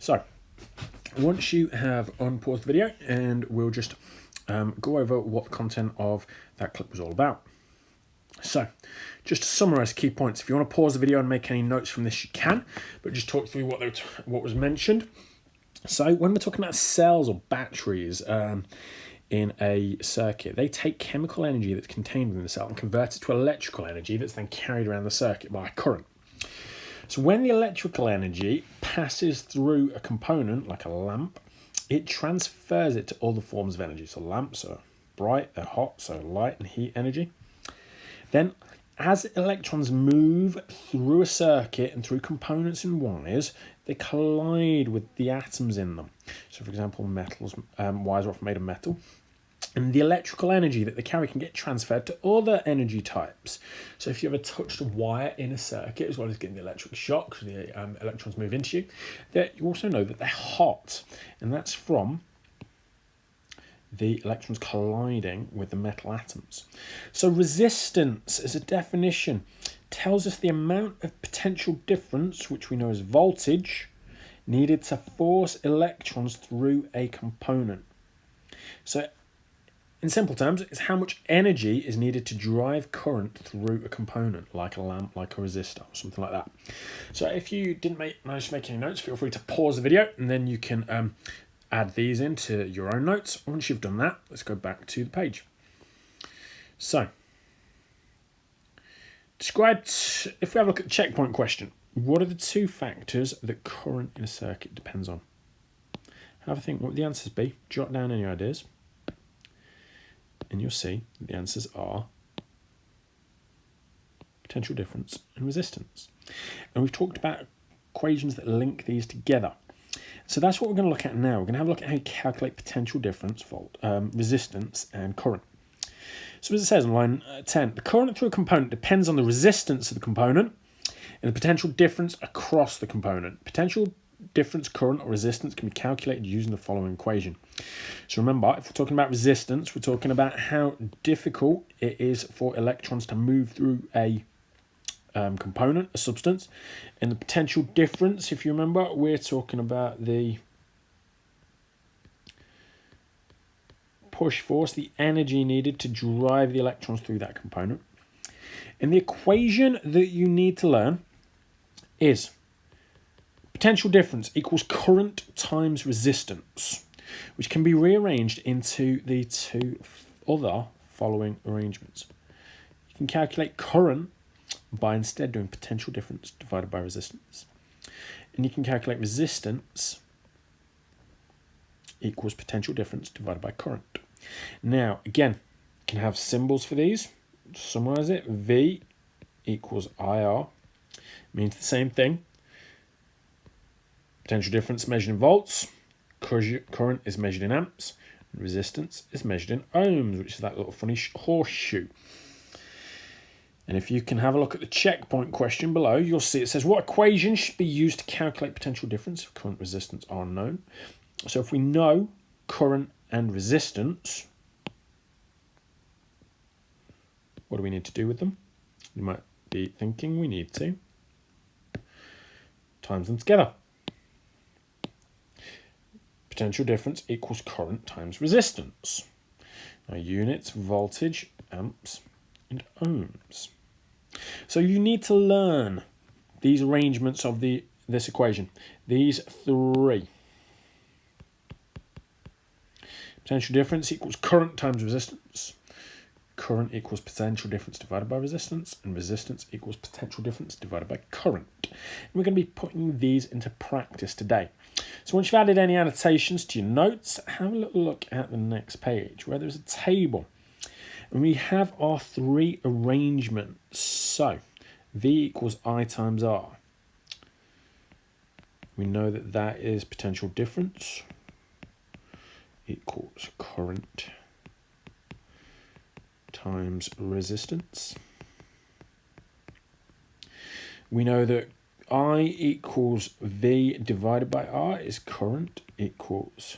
So once you have unpaused the video, and we'll just go over what the content of that clip was all about. So just to summarize key points, if you want to pause the video and make any notes from this, you can, but just talk through what was mentioned. So when we're talking about cells or batteries in a circuit, they take chemical energy that's contained within the cell and convert it to electrical energy that's then carried around the circuit by a current. So when the electrical energy passes through a component like a lamp, it transfers it to all the forms of energy. So lamps are bright, they're hot, so light and heat energy. Then as electrons move through a circuit and through components and wires, they collide with the atoms in them. So for example, wires are often made of metal. And the electrical energy that they carry can get transferred to other energy types. So if you ever touched a wire in a circuit, as well as getting the electric shock, the electrons move into you, you also know that they're hot. And that's from the electrons colliding with the metal atoms. So resistance, as a definition, tells us the amount of potential difference, which we know as voltage, needed to force electrons through a component. So in simple terms, it's how much energy is needed to drive current through a component, like a lamp, like a resistor, or something like that. So if you didn't manage to make any notes, feel free to pause the video, and then you can add these into your own notes. Once you've done that, let's go back to the page. So, if we have a look at the checkpoint question, what are the two factors that current in a circuit depends on? Have a think what would the answers be. Jot down any ideas. And you'll see that the answers are potential difference and resistance. And we've talked about equations that link these together. So that's what we're going to look at now. We're going to have a look at how you calculate potential difference, resistance, and current. So as it says on line 10, the current through a component depends on the resistance of the component and the potential difference across the component. Potential difference, current, or resistance can be calculated using the following equation. So remember, if we're talking about resistance, we're talking about how difficult it is for electrons to move through a component, a substance. And the potential difference, if you remember, we're talking about the push force, the energy needed to drive the electrons through that component. And the equation that you need to learn is potential difference equals current times resistance, which can be rearranged into the two other following arrangements. You can calculate current by instead doing potential difference divided by resistance. And you can calculate resistance equals potential difference divided by current. Now, again, you can have symbols for these. To summarize it, V equals IR, means the same thing. Potential difference measured in volts, current is measured in amps, and resistance is measured in ohms, which is that little funny horseshoe. And if you can have a look at the checkpoint question below, you'll see it says what equation should be used to calculate potential difference if current and resistance are unknown. So if we know current and resistance, what do we need to do with them? You might be thinking we need to times them together. Potential difference equals current times resistance. Now units, voltage, amps, and ohms. So you need to learn these arrangements of this equation. These three. Potential difference equals current times resistance. Current equals potential difference divided by resistance, and resistance equals potential difference divided by current. And we're going to be putting these into practice today. So once you've added any annotations to your notes, have a little look at the next page where there's a table. And we have our three arrangements. So V equals I times R. We know that that is potential difference equals current times resistance. We know that I equals V divided by R is current equals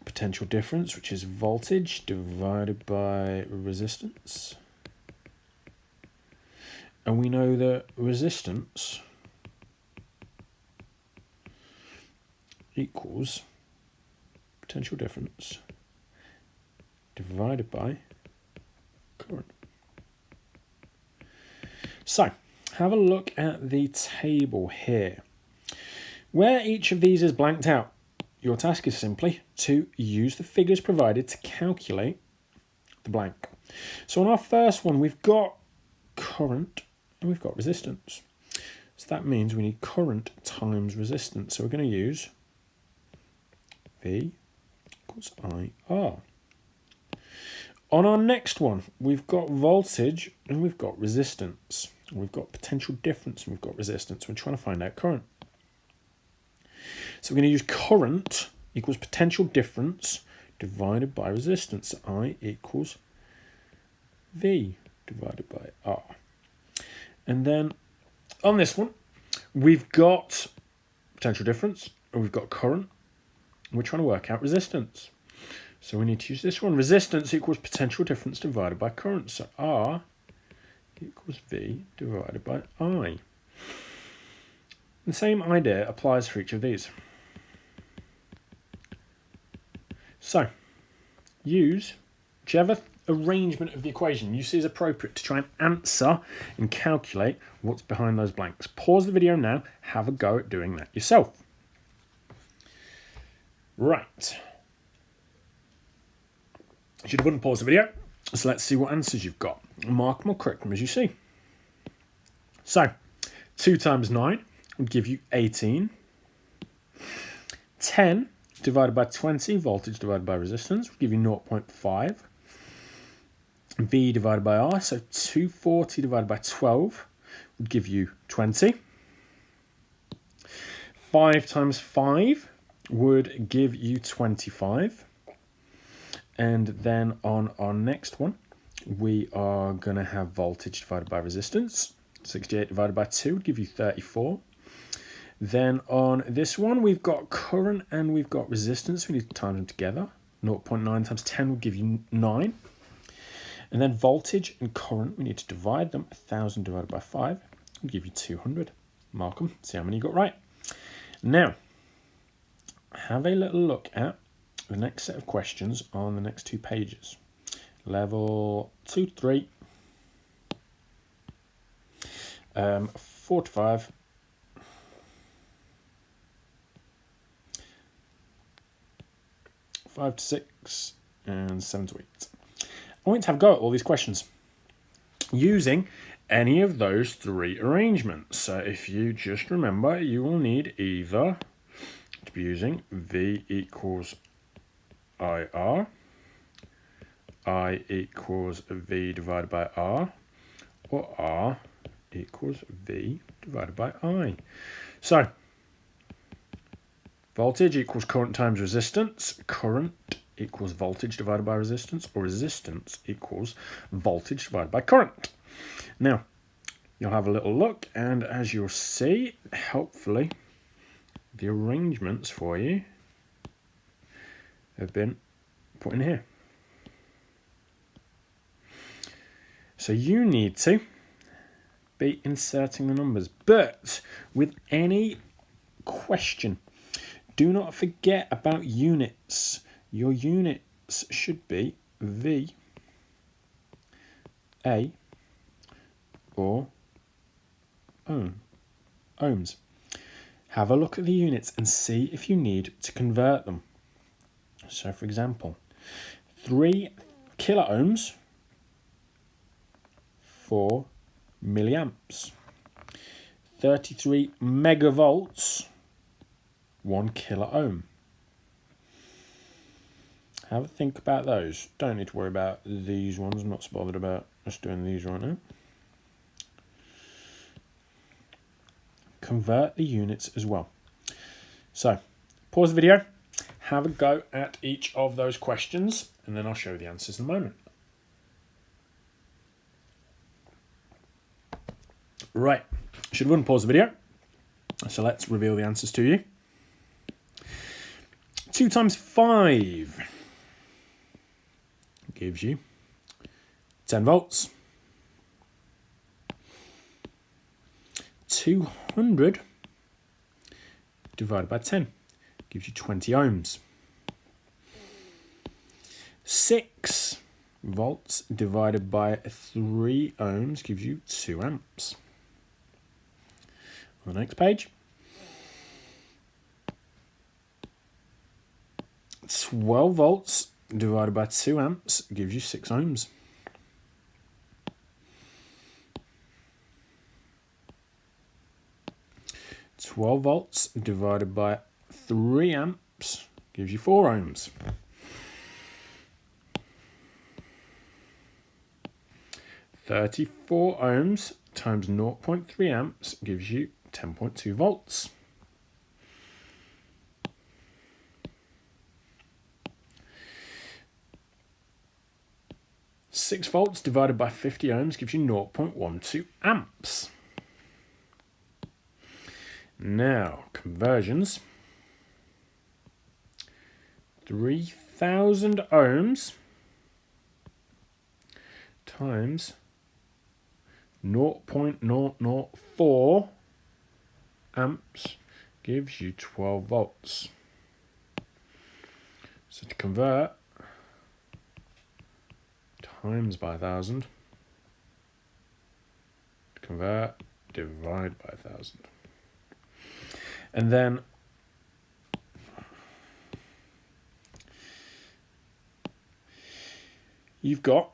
potential difference, which is voltage divided by resistance. And we know that resistance equals potential difference divided by current. So, have a look at the table here. Where each of these is blanked out, your task is simply to use the figures provided to calculate the blank. So on our first one, we've got current and we've got resistance. So that means we need current times resistance. So we're going to use V equals IR. On our next one, we've got voltage and we've got resistance. We've got potential difference and we've got resistance. We're trying to find out current. So we're going to use current equals potential difference divided by resistance. So I equals V divided by R. And then on this one, we've got potential difference and we've got current. We're trying to work out resistance. So we need to use this one. Resistance equals potential difference divided by current. So R equals V divided by I. The same idea applies for each of these. So, use whichever arrangement of the equation you see is appropriate to try and answer and calculate what's behind those blanks. Pause the video now, have a go at doing that yourself. Right. You should have unpaused the video, so let's see what answers you've got. Mark them or correct them as you see. So, 2 times 9 would give you 18. 10 divided by 20, voltage divided by resistance, would give you 0.5. V divided by R, so 240 divided by 12 would give you 20. 5 times 5 would give you 25. And then on our next one, we are going to have voltage divided by resistance. 68 divided by 2 would give you 34. Then on this one, we've got current and we've got resistance. We need to time them together. 0.9 times 10 will give you 9. And then voltage and current, we need to divide them. 1,000 divided by 5 will give you 200. Mark them, see how many you got right. Now, have a little look at the next set of questions on the next 2 pages. Level 2 to 3, 4 to 5, 5 to 6, and 7 to 8. I want you to have a go at all these questions using any of those 3 arrangements. So if you just remember, you will need either to be using V equals IR, I equals V divided by R, or R equals V divided by I. So, voltage equals current times resistance, current equals voltage divided by resistance, or resistance equals voltage divided by current. Now, you'll have a little look, and as you'll see, hopefully, the arrangements for you have been put in here. So you need to be inserting the numbers, but with any question, do not forget about units. Your units should be V, A, or ohms. Have a look at the units and see if you need to convert them. So for example, 3 kiloohms, 4 milliamps. 33 megavolts, 1 kilo ohm. Have a think about those. Don't need to worry about these ones. I'm not so bothered about us doing these right now. Convert the units as well. So, pause the video, have a go at each of those questions, and then I'll show you the answers in a moment. Right, should have unpaused the video. So let's reveal the answers to you. 2 times 5 gives you 10 volts. 200 divided by 10 gives you 20 ohms. 6 volts divided by 3 ohms gives you 2 amps. On the next page, 12 volts divided by 2 amps gives you 6 ohms. 12 volts divided by 3 amps gives you 4 ohms. 34 ohms times 0.3 amps gives you 10.2 volts. Six volts divided by 50 ohms gives you 0.12 amps. Now, conversions. 3,000 ohms times 0.004 amps gives you 12 volts. So to convert, times by 1,000. To convert, divide by 1,000. And then you've got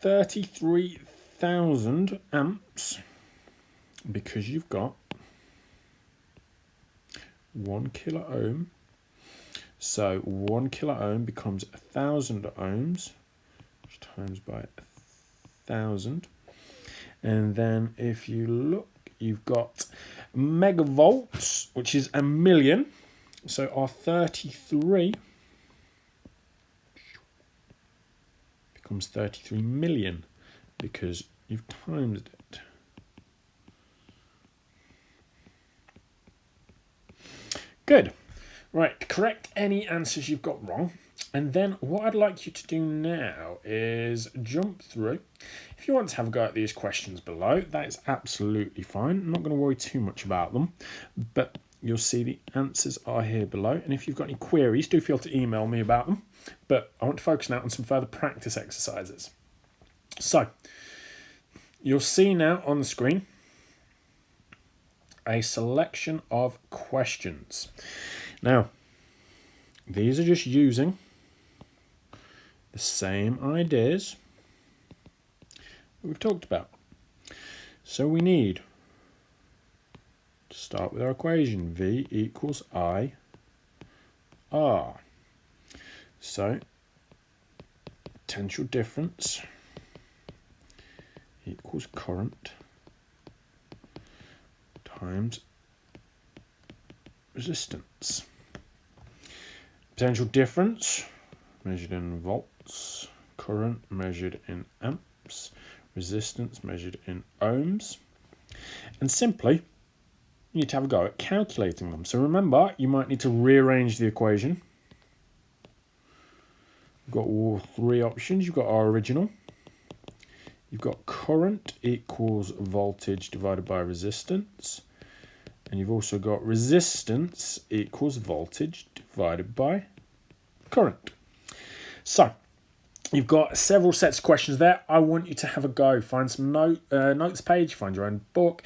33,000 amps because you've got 1 kilo ohm. So 1 kilo ohm becomes 1,000 ohms, which times by 1,000. And then if you look, you've got megavolts, which is 1,000,000. So our 33 becomes 33 million because you've times it. Good. Right, correct any answers you've got wrong. And then what I'd like you to do now is jump through. If you want to have a go at these questions below, that is absolutely fine. I'm not going to worry too much about them, but you'll see the answers are here below. And if you've got any queries, do feel to email me about them. But I want to focus now on some further practice exercises. So you'll see now on the screen a selection of questions. Now, these are just using the same ideas that we've talked about. So we need to start with our equation, V equals I R. So potential difference equals current times resistance. Potential difference measured in volts, current measured in amps, resistance measured in ohms. And simply, you need to have a go at calculating them. So remember, you might need to rearrange the equation. You've got all three options. You've got our original. You've got current equals voltage divided by resistance. And you've also got resistance equals voltage divided by current. So you've got several sets of questions there. I want you to have a go. Find some notes page, find your own book,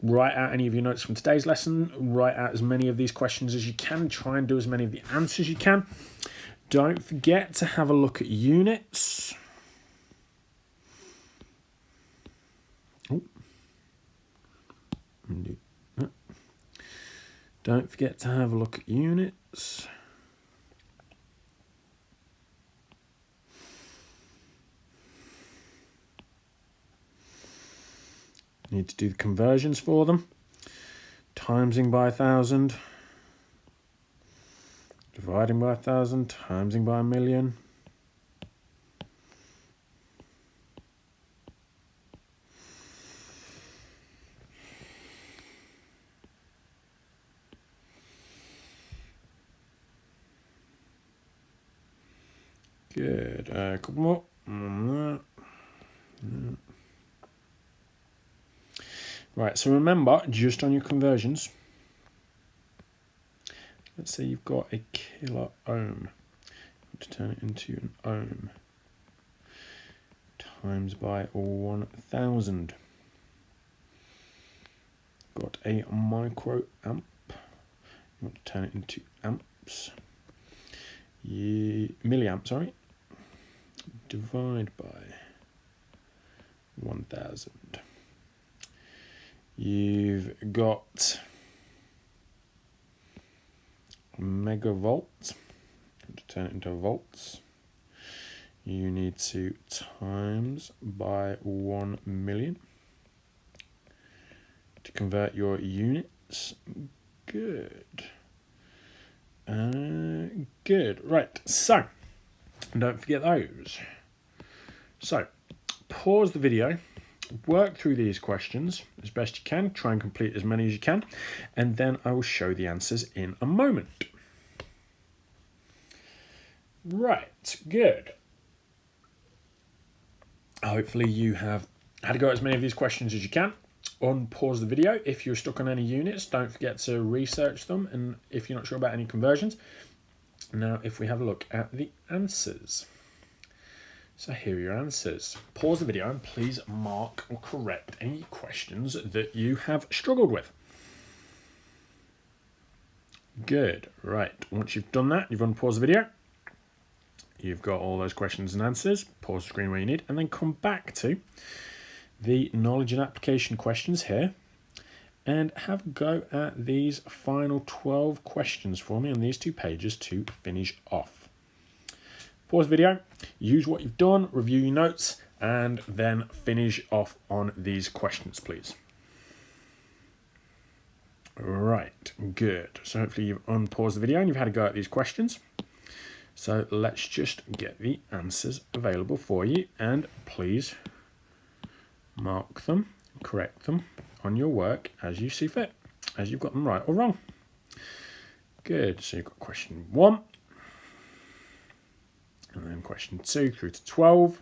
write out any of your notes from today's lesson, write out as many of these questions as you can, try and do as many of the answers you can. Don't forget to have a look at units. Don't forget to have a look at units. Need to do the conversions for them. Timesing by 1,000. Dividing by 1,000. Timesing by 1,000,000. Good. A couple more. Right, so remember, just on your conversions, let's say you've got a kilo ohm. To turn it into an ohm times by 1000. Got a microamp. You want to turn it into amps. Milliamp, sorry. Divide by 1000. You've got megavolts. To turn it into volts, you need to times by 1 million to convert your units. Good. Good. Right, so don't forget those. So pause the video, work through these questions as best you can, try and complete as many as you can, and then I will show the answers in a moment. Right, good. Hopefully you have had a go at as many of these questions as you can. Unpause the video. If you're stuck on any units, don't forget to research them, and if you're not sure about any conversions. Now, if we have a look at the answers. So here are your answers. Pause the video and please mark or correct any questions that you have struggled with. Good, right. Once you've done that, you've unpaused the video. You've got all those questions and answers. Pause the screen where you need, and then come back to the knowledge and application questions here and have a go at these final 12 questions for me on these 2 pages to finish off. Pause the video, use what you've done, review your notes, and then finish off on these questions, please. Right, good. So hopefully you've unpaused the video and you've had a go at these questions. So let's just get the answers available for you, and please mark them, correct them on your work as you see fit, as you've got them right or wrong. Good, so you've got question 1, and then question 2 through to 12.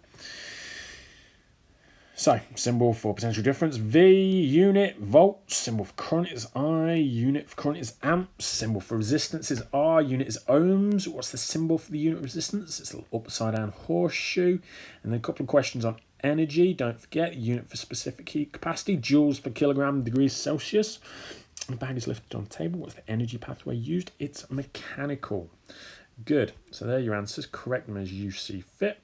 So, symbol for potential difference, V, unit, volts, symbol for current is I, unit for current is amps, symbol for resistance is R, unit is ohms. What's the symbol for the unit resistance? It's a little upside down horseshoe. And then a couple of questions on energy. Don't forget, unit for specific heat capacity, joules per kilogram, degrees Celsius. The bag is lifted on the table. What's the energy pathway used? It's mechanical. Good, so there are your answers. Correct them as you see fit.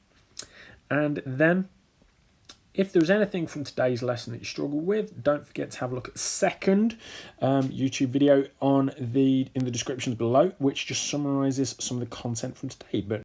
And then, if there's anything from today's lesson that you struggle with, don't forget to have a look at the second YouTube video in the descriptions below, which just summarises some of the content from today. But